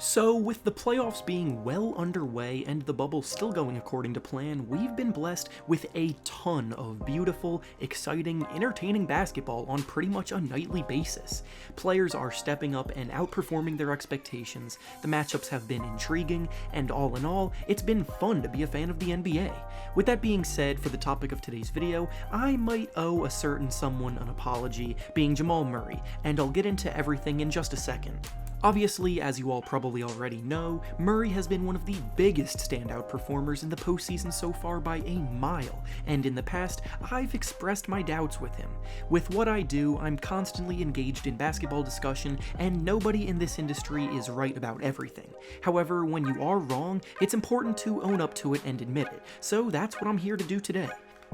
So, with the playoffs being well underway and the bubble still going according to plan, we've been blessed with a ton of beautiful, exciting, entertaining basketball on pretty much a nightly basis. Players are stepping up and outperforming their expectations, the matchups have been intriguing, and all in all, it's been fun to be a fan of the NBA. With that being said, for the topic of today's video, I might owe a certain someone an apology, being Jamal Murray, and I'll get into everything in just a second. Obviously, as you all probably already know, Murray has been one of the biggest standout performers in the postseason so far by a mile, and in the past, I've expressed my doubts with him. With what I do, I'm constantly engaged in basketball discussion, and nobody in this industry is right about everything. However, when you are wrong, it's important to own up to it and admit it, so that's what I'm here to do today.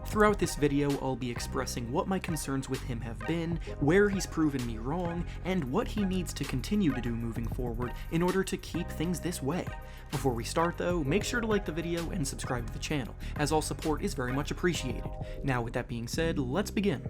Throughout this video, I'll be expressing what my concerns with him have been, where he's proven me wrong, and what he needs to continue to do moving forward in order to keep things this way. Before we start though, make sure to like the video and subscribe to the channel, as all support is very much appreciated. Now with that being said, let's begin.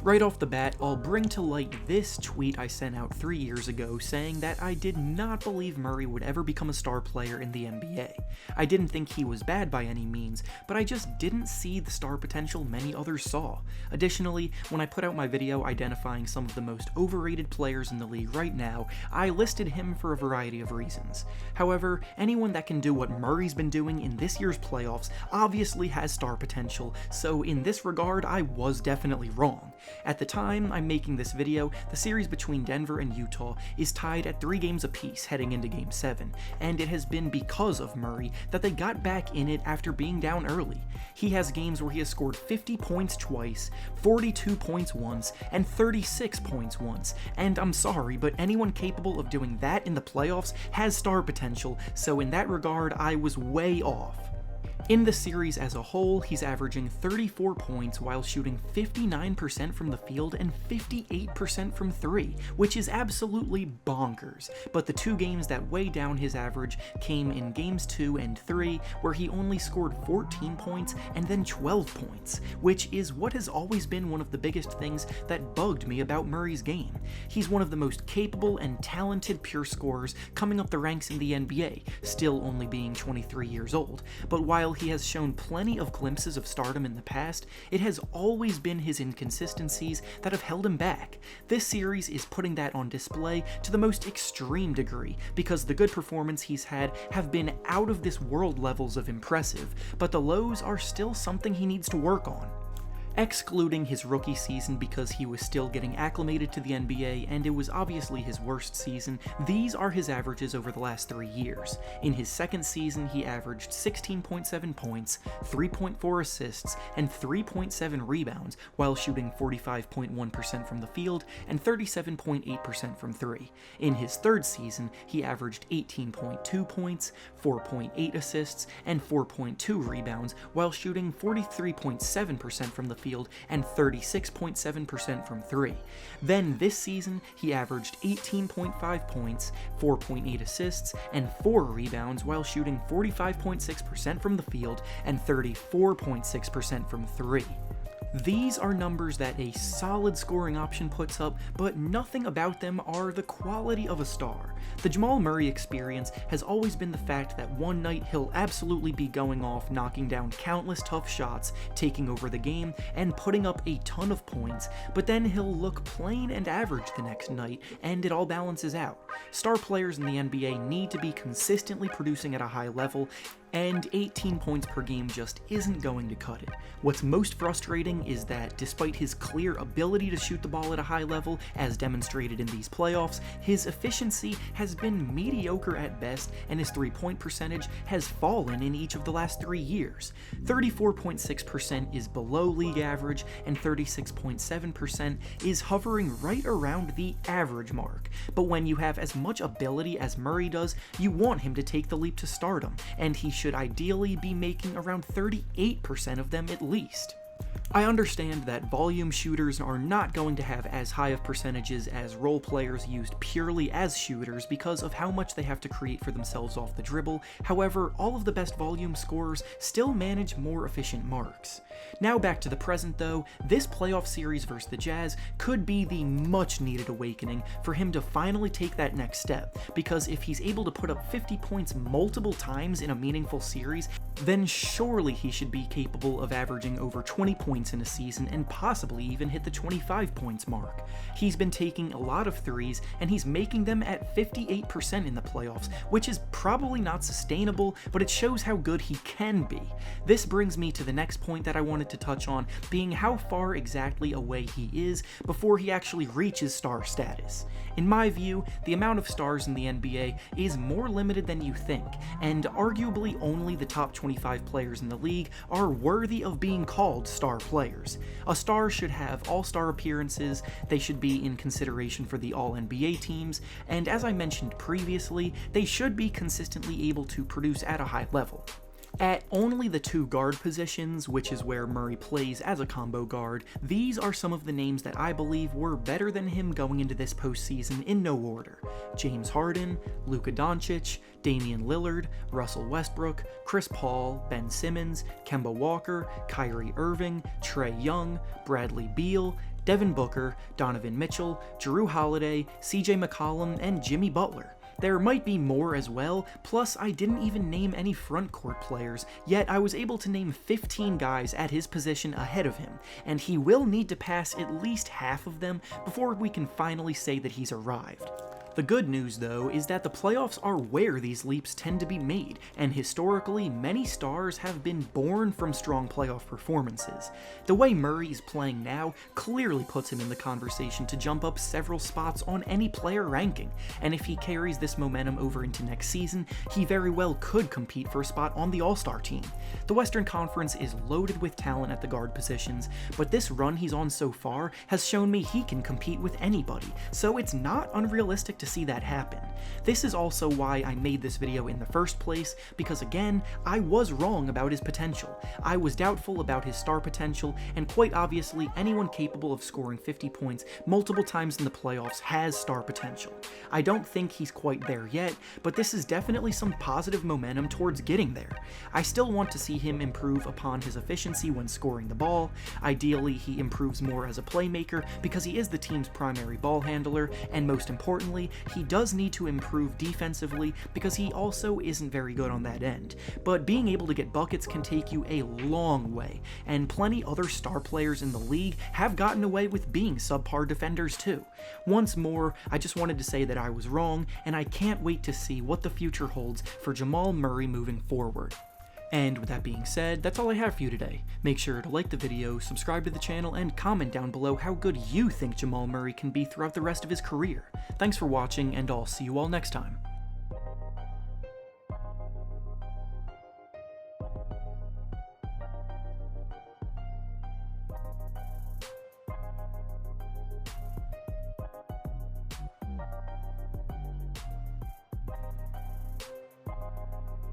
Right off the bat, I'll bring to light this tweet I sent out 3 years ago saying that I did not believe Murray would ever become a star player in the NBA. I didn't think he was bad by any means, but I just didn't see the star potential many others saw. Additionally, when I put out my video identifying some of the most overrated players in the league right now, I listed him for a variety of reasons. However, anyone that can do what Murray's been doing in this year's playoffs obviously has star potential, so in this regard, I was definitely wrong. At the time I'm making this video, the series between Denver and Utah is tied at 3 games apiece heading into Game 7, and it has been because of Murray that they got back in it after being down early. He has games where he has scored 50 points twice, 42 points once, and 36 points once, and I'm sorry, but anyone capable of doing that in the playoffs has star potential, so in that regard I was way off. In the series as a whole, he's averaging 34 points while shooting 59% from the field and 58% from 3, which is absolutely bonkers. But the 2 games that weigh down his average came in games 2 and 3, where he only scored 14 points and then 12 points, which is what has always been one of the biggest things that bugged me about Murray's game. He's one of the most capable and talented pure scorers coming up the ranks in the NBA, still only being 23 years old, but while he has shown plenty of glimpses of stardom in the past, it has always been his inconsistencies that have held him back. This series is putting that on display to the most extreme degree, because the good performance he's had have been out of this world levels of impressive, but the lows are still something he needs to work on. Excluding his rookie season because he was still getting acclimated to the NBA and it was obviously his worst season, these are his averages over the last 3 years. In his second season, he averaged 16.7 points, 3.4 assists, and 3.7 rebounds while shooting 45.1% from the field and 37.8% from 3. In his third season, he averaged 18.2 points, 4.8 assists, and 4.2 rebounds while shooting 43.7% from the field and 36.7% from 3. Then this season, he averaged 18.5 points, 4.8 assists, and 4 rebounds while shooting 45.6% from the field and 34.6% from 3. These are numbers that a solid scoring option puts up, but nothing about them are the quality of a star. The Jamal Murray experience has always been the fact that one night he'll absolutely be going off, knocking down countless tough shots, taking over the game, and putting up a ton of points, but then he'll look plain and average the next night, and it all balances out. Star players in the NBA need to be consistently producing at a high level, and 18 points per game just isn't going to cut it. What's most frustrating is that despite his clear ability to shoot the ball at a high level, as demonstrated in these playoffs, his efficiency has been mediocre at best, and his 3-point percentage has fallen in each of the last 3 years. 34.6% is below league average, and 36.7% is hovering right around the average mark. But when you have as much ability as Murray does, you want him to take the leap to stardom, and he should ideally be making around 38% of them at least. I understand that volume shooters are not going to have as high of percentages as role players used purely as shooters because of how much they have to create for themselves off the dribble. However, all of the best volume scorers still manage more efficient marks. Now back to the present though, this playoff series versus the Jazz could be the much needed awakening for him to finally take that next step, because if he's able to put up 50 points multiple times in a meaningful series, then surely he should be capable of averaging over 20 points in a season and possibly even hit the 25 points mark. He's been taking a lot of threes and he's making them at 58% in the playoffs, which is probably not sustainable, but it shows how good he can be. This brings me to the next point that I wanted to touch on, being how far exactly away he is before he actually reaches star status. In my view, the amount of stars in the NBA is more limited than you think, and arguably only the top 25 players in the league are worthy of being called star players. A star should have all-star appearances, they should be in consideration for the All-NBA teams, and as I mentioned previously, they should be consistently able to produce at a high level. At only the 2 guard positions, which is where Murray plays as a combo guard, these are some of the names that I believe were better than him going into this postseason in no order: James Harden, Luka Doncic, Damian Lillard, Russell Westbrook, Chris Paul, Ben Simmons, Kemba Walker, Kyrie Irving, Trae Young, Bradley Beal, Devin Booker, Donovan Mitchell, Jrue Holiday, CJ McCollum, and Jimmy Butler. There might be more as well, plus I didn't even name any frontcourt players, yet I was able to name 15 guys at his position ahead of him, and he will need to pass at least half of them before we can finally say that he's arrived. The good news, though, is that the playoffs are where these leaps tend to be made, and historically, many stars have been born from strong playoff performances. The way Murray is playing now clearly puts him in the conversation to jump up several spots on any player ranking, and if he carries this momentum over into next season, he very well could compete for a spot on the All-Star team. The Western Conference is loaded with talent at the guard positions, but this run he's on so far has shown me he can compete with anybody, so it's not unrealistic to see that happen. This is also why I made this video in the first place, because again, I was wrong about his potential. I was doubtful about his star potential, and quite obviously anyone capable of scoring 50 points multiple times in the playoffs has star potential. I don't think he's quite there yet, but this is definitely some positive momentum towards getting there. I still want to see him improve upon his efficiency when scoring the ball. Ideally, he improves more as a playmaker because he is the team's primary ball handler, and most importantly, he does need to improve defensively because he also isn't very good on that end. But being able to get buckets can take you a long way, and plenty other star players in the league have gotten away with being subpar defenders too. Once more, I just wanted to say that I was wrong, and I can't wait to see what the future holds for Jamal Murray moving forward. And with that being said, that's all I have for you today. Make sure to like the video, subscribe to the channel, and comment down below how good you think Jamal Murray can be throughout the rest of his career. Thanks for watching, and I'll see you all next time.